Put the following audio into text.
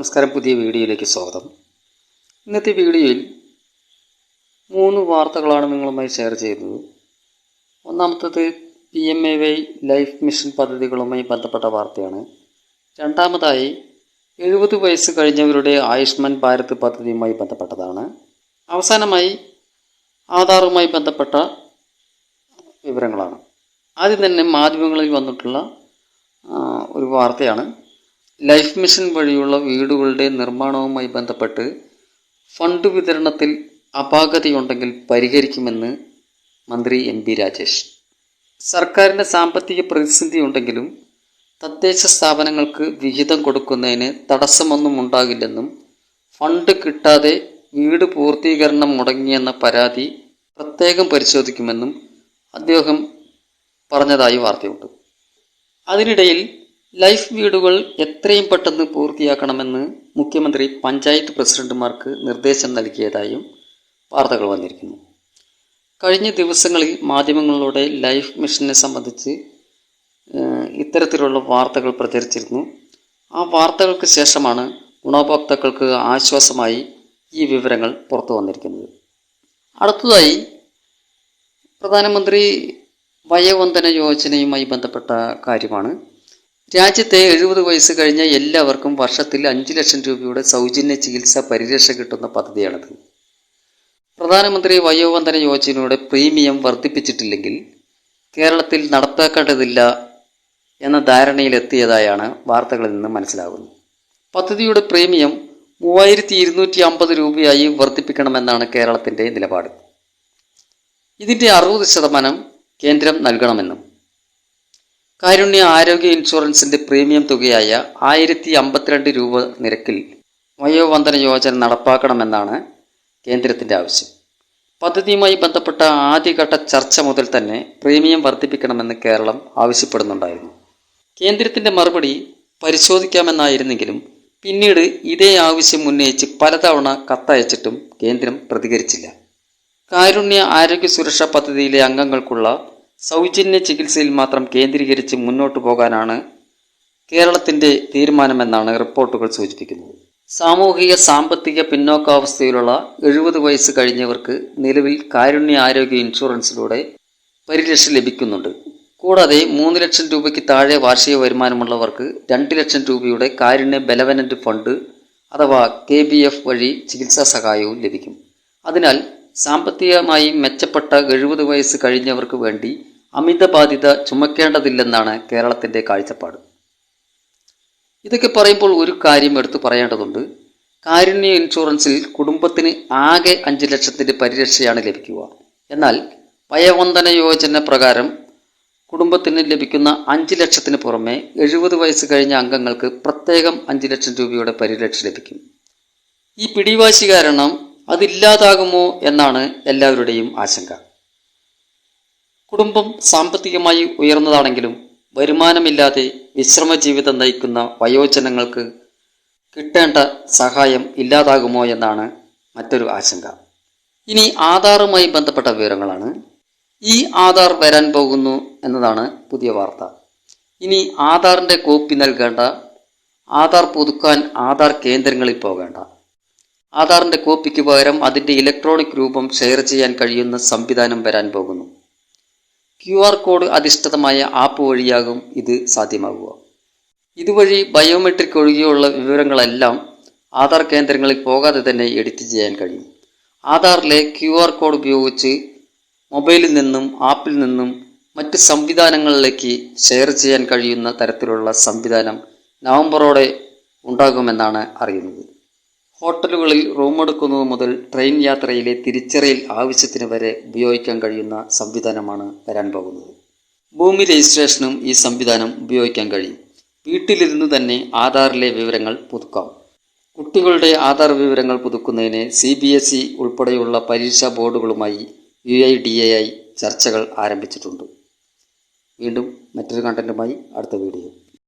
നമസ്കാരം, പുതിയ വീഡിയോയിലേക്ക് സ്വാഗതം. ഇന്നത്തെ വീഡിയോയിൽ 3 വാർത്തകളാണ് നിങ്ങളുമായി ഷെയർ ചെയ്യുന്നത്. ഒന്നാമത്തേത് PMAY ലൈഫ് മിഷൻ പദ്ധതികളുമായി ബന്ധപ്പെട്ട വാർത്തയാണ്. രണ്ടാമതായി 70 വയസ്സ് കഴിഞ്ഞവരുടെ ആയുഷ്മാൻ ഭാരത് പദ്ധതിയുമായി ബന്ധപ്പെട്ടതാണ്. അവസാനമായി ആധാറുമായി ബന്ധപ്പെട്ട വിവരങ്ങളാണ്. ആദ്യം തന്നെ മാധ്യമങ്ങളിൽ വന്നിട്ടുള്ള ഒരു വാർത്തയാണ്. ലൈഫ് മിഷൻ വഴിയുള്ള വീടുകളുടെ നിർമ്മാണവുമായി ബന്ധപ്പെട്ട് ഫണ്ട് വിതരണത്തിൽ അപാകതയുണ്ടെങ്കിൽ പരിഹരിക്കുമെന്ന് മന്ത്രി MP രാജേഷ്. സർക്കാരിൻ്റെ സാമ്പത്തിക പ്രതിസന്ധി ഉണ്ടെങ്കിലും തദ്ദേശ സ്ഥാപനങ്ങൾക്ക് വിഹിതം കൊടുക്കുന്നതിന് തടസ്സമൊന്നും ഉണ്ടാകില്ലെന്നും ഫണ്ട് കിട്ടാതെ വീട് പൂർത്തീകരണം മുടങ്ങിയെന്ന പരാതി പ്രത്യേകം പരിശോധിക്കുമെന്നും അദ്ദേഹം പറഞ്ഞതായി വാർത്തയുണ്ട്. അതിനിടയിൽ ലൈഫ് വീടുകൾ എത്രയും പെട്ടെന്ന് പൂർത്തിയാക്കണമെന്ന് മുഖ്യമന്ത്രി പഞ്ചായത്ത് പ്രസിഡന്റുമാർക്ക് നിർദ്ദേശം നൽകിയതായും വാർത്തകൾ വന്നിരിക്കുന്നു. കഴിഞ്ഞ ദിവസങ്ങളിൽ മാധ്യമങ്ങളിലൂടെ ലൈഫ് മിഷനെ സംബന്ധിച്ച് ഇത്തരത്തിലുള്ള വാർത്തകൾ പ്രചരിച്ചിരുന്നു. ആ വാർത്തകൾക്ക് ശേഷമാണ് ഗുണഭോക്താക്കൾക്ക് ആശ്വാസമായി ഈ വിവരങ്ങൾ പുറത്തു വന്നിരിക്കുന്നത്. അടുത്തതായി പ്രധാനമന്ത്രി വയോവന്ദന യോജനയുമായി ബന്ധപ്പെട്ട കാര്യമാണ്. രാജ്യത്തെ 70 വയസ്സ് കഴിഞ്ഞ എല്ലാവർക്കും വർഷത്തിൽ 5 ലക്ഷം രൂപയുടെ സൗജന്യ ചികിത്സാ പരിരക്ഷ കിട്ടുന്ന പദ്ധതിയാണിത്. പ്രധാനമന്ത്രി വയോവന്ദന യോജനയുടെ പ്രീമിയം വർദ്ധിപ്പിച്ചിട്ടില്ലെങ്കിൽ കേരളത്തിൽ നടപ്പാക്കേണ്ടതില്ല എന്ന ധാരണയിലെത്തിയതായാണ് വാർത്തകളിൽ നിന്ന് മനസ്സിലാകുന്നത്. പദ്ധതിയുടെ പ്രീമിയം 3250 രൂപയായി വർദ്ധിപ്പിക്കണമെന്നാണ് കേരളത്തിൻ്റെ നിലപാട്. ഇതിൻ്റെ 60% കേന്ദ്രം നൽകണമെന്നും കാരുണ്യ ആരോഗ്യ ഇൻഷുറൻസിൻ്റെ പ്രീമിയം തുകയായ 1052 രൂപ നിരക്കിൽ വയോവന്ദന യോജന നടപ്പാക്കണമെന്നാണ് കേന്ദ്രത്തിൻ്റെ ആവശ്യം. പദ്ധതിയുമായി ബന്ധപ്പെട്ട ആദ്യഘട്ട ചർച്ച മുതൽ തന്നെ പ്രീമിയം വർദ്ധിപ്പിക്കണമെന്ന് കേരളം ആവശ്യപ്പെടുന്നുണ്ടായിരുന്നു. കേന്ദ്രത്തിൻ്റെ മറുപടി പരിശോധിക്കാമെന്നായിരുന്നെങ്കിലും പിന്നീട് ഇതേ ആവശ്യം ഉന്നയിച്ച് പലതവണ കത്തയച്ചിട്ടും കേന്ദ്രം പ്രതികരിച്ചില്ല. കാരുണ്യ ആരോഗ്യ സുരക്ഷാ പദ്ധതിയിലെ അംഗങ്ങൾക്കുള്ള സൗജന്യ ചികിത്സയിൽ മാത്രം കേന്ദ്രീകരിച്ച് മുന്നോട്ടു പോകാനാണ് കേരളത്തിൻ്റെ തീരുമാനമെന്നാണ് റിപ്പോർട്ടുകൾ സൂചിപ്പിക്കുന്നത്. സാമൂഹിക സാമ്പത്തിക പിന്നോക്കാവസ്ഥയിലുള്ള 70 വയസ്സ് കഴിഞ്ഞവർക്ക് നിലവിൽ കാരുണ്യ ആരോഗ്യ ഇൻഷുറൻസിലൂടെ പരിരക്ഷ ലഭിക്കുന്നുണ്ട്. കൂടാതെ 3 ലക്ഷം രൂപയ്ക്ക് താഴെ വാർഷിക വരുമാനമുള്ളവർക്ക് 2 ലക്ഷം രൂപയുടെ കാരുണ്യ ബെനവലന്റ് ഫണ്ട് അഥവാ KBF വഴി ചികിത്സാ സഹായവും ലഭിക്കും. അതിനാൽ സാമ്പത്തികമായി മെച്ചപ്പെട്ട 70 വയസ്സ് കഴിഞ്ഞവർക്ക് വേണ്ടി അമിത ബാധ്യത ചുമക്കേണ്ടതില്ലെന്നാണ് കേരളത്തിൻ്റെ കാഴ്ചപ്പാട്. ഇതൊക്കെ പറയുമ്പോൾ ഒരു കാര്യം എടുത്തു പറയേണ്ടതുണ്ട്. കാരുണ്യ ഇൻഷുറൻസിൽ കുടുംബത്തിന് ആകെ 5 ലക്ഷത്തിൻ്റെ പരിരക്ഷയാണ് ലഭിക്കുക. എന്നാൽ വയോവന്ദന യോജന പ്രകാരം കുടുംബത്തിന് ലഭിക്കുന്ന 5 ലക്ഷത്തിന് പുറമെ 70 വയസ്സ് കഴിഞ്ഞ അംഗങ്ങൾക്ക് പ്രത്യേകം 5 ലക്ഷം രൂപയുടെ പരിരക്ഷ ലഭിക്കും. ഈ പിടിവാശി കാരണം അതില്ലാതാകുമോ എന്നാണ് എല്ലാവരുടെയും ആശങ്ക. കുടുംബം സാമ്പത്തികമായി ഉയർന്നതാണെങ്കിലും വരുമാനമില്ലാതെ വിശ്രമ ജീവിതം നയിക്കുന്ന വയോജനങ്ങൾക്ക് കിട്ടേണ്ട സഹായം ഇല്ലാതാകുമോ എന്നാണ് മറ്റൊരു ആശങ്ക. ഇനി ആധാറുമായി ബന്ധപ്പെട്ട വിവരങ്ങളാണ്. ഈ ആധാർ വരാൻ പോകുന്നു എന്നതാണ് പുതിയ വാർത്ത. ഇനി ആധാറിൻ്റെ കോപ്പി നൽകേണ്ട, ആധാർ പുതുക്കാൻ ആധാർ കേന്ദ്രങ്ങളിൽ പോകേണ്ട. ആധാറിൻ്റെ കോപ്പിക്ക് പകരം അതിൻ്റെ ഇലക്ട്രോണിക് രൂപം ഷെയർ ചെയ്യാൻ കഴിയുന്ന സംവിധാനം വരാൻ പോകുന്നു. QR കോഡ് അധിഷ്ഠിതമായ ആപ്പ് വഴിയാകും ഇത് സാധ്യമാകുക. ഇതുവഴി ബയോമെട്രിക് ഒഴികെയുള്ള വിവരങ്ങളെല്ലാം ആധാർ കേന്ദ്രങ്ങളിൽ പോകാതെ തന്നെ എഡിറ്റ് ചെയ്യാൻ കഴിയും. ആധാറിലെ QR കോഡ് ഉപയോഗിച്ച് മൊബൈലിൽ നിന്നും ആപ്പിൽ നിന്നും മറ്റ് സംവിധാനങ്ങളിലേക്ക് ഷെയർ ചെയ്യാൻ കഴിയുന്ന തരത്തിലുള്ള സംവിധാനം നവംബറോടെ ഉണ്ടാകുമെന്നാണ് അറിയുന്നത്. ഹോട്ടലുകളിൽ റൂമെടുക്കുന്നത് മുതൽ ട്രെയിൻ യാത്രയിലെ തിരിച്ചറിയൽ ആവശ്യത്തിന് വരെ ഉപയോഗിക്കാൻ കഴിയുന്ന സംവിധാനമാണ് വരാൻ പോകുന്നത്. ഭൂമി രജിസ്ട്രേഷനും ഈ സംവിധാനം ഉപയോഗിക്കാൻ കഴിയും. വീട്ടിലിരുന്നു തന്നെ ആധാറിലെ വിവരങ്ങൾ പുതുക്കാം. കുട്ടികളുടെ ആധാർ വിവരങ്ങൾ പുതുക്കുന്നതിന് CBSE ഉൾപ്പെടെയുള്ള പരീക്ഷാ ബോർഡുകളുമായി UIDAI ചർച്ചകൾ ആരംഭിച്ചിട്ടുണ്ട്. വീണ്ടും മറ്റൊരു കണ്ടന്റുമായി അടുത്ത വീഡിയോ.